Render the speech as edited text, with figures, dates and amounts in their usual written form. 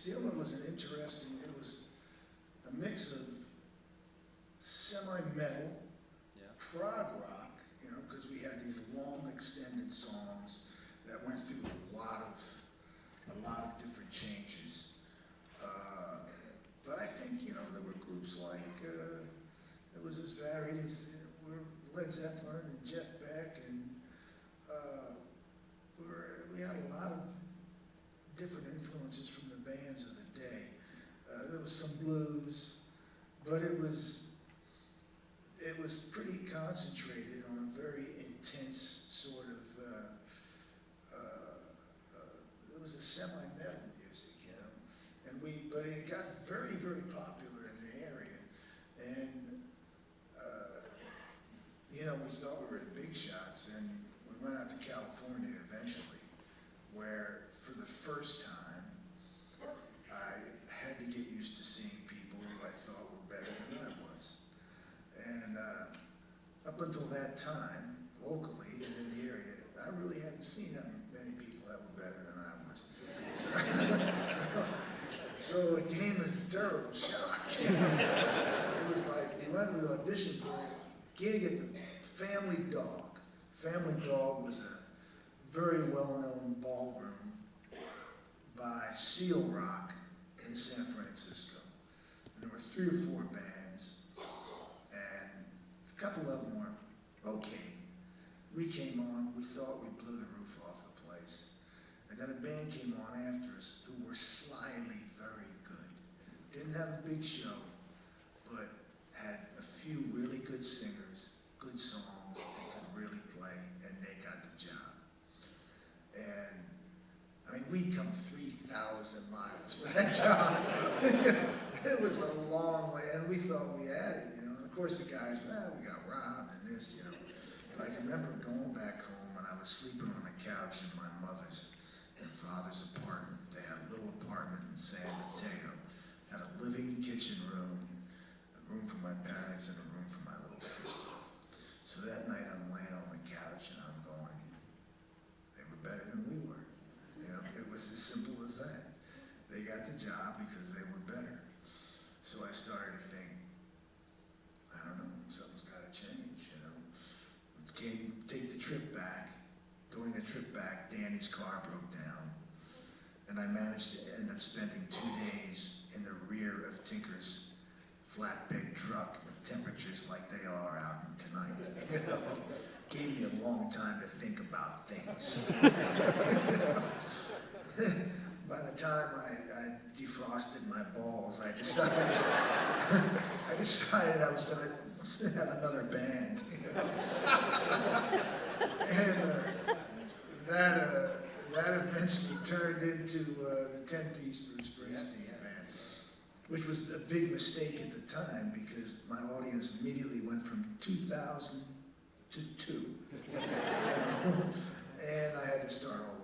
Steelman was an interesting, it was a mix of semi-metal, Yeah. prog rock, you know, because we had these long extended songs that went through a lot of different changes. But I think, you know, there were groups like, it was as varied as Led Zeppelin and Jeff Beck, and we had a lot of different influences from the bands of the day. There was some blues, but it was pretty concentrated on a very intense sort of, it was a semi-metal music, you know, but it got very, very popular in the area, and, you know, we thought we were at big shots, and we went out to California eventually, where for the first time, I had to get used to seeing people who I thought were better than I was. And up until that time, locally and in the area, I really hadn't seen that many people that were better than I was. So it came as a terrible shock. It was like, we went to audition for a gig at the Family Dog. Family Dog was a very well-known ballroom by Seal Rock in San Francisco. And there were 3 or 4 bands, and a couple of them were okay. We came on, we thought we blew the roof off the place. And then a band came on after us who were slyly very good. Didn't have a big show, but had a few really good singers, good songs, and could really play, and they got the job. And I mean, we'd come 3,000 miles for that job. It was a long way, and we thought we had it, you know. And of course the guys, well, we got robbed and this, you know. But I can remember going back home and I was sleeping on a couch in my mother's and father's apartment. They had a little apartment in San Mateo, had a living kitchen room, a room for my parents and a room for my little sister. So that night I'm laying on the couch and I'm going, they were better than we were. You know, it was as simple as that. They got the job because they were better. So I started to think, I don't know, something's got to change, you know. Take the trip back. During the trip back, Danny's car broke down, and I managed to end up spending 2 days in the rear of Tinker's flatbed truck with temperatures like they are out tonight. You know, gave me a long time to think about things. By the time I defrosted my balls, I decided I was going to have another band. You know? And that eventually turned into the 10-piece Bruce Springsteen Band, which was a big mistake at the time because my audience immediately went from 2,000 to 2. And I had to start all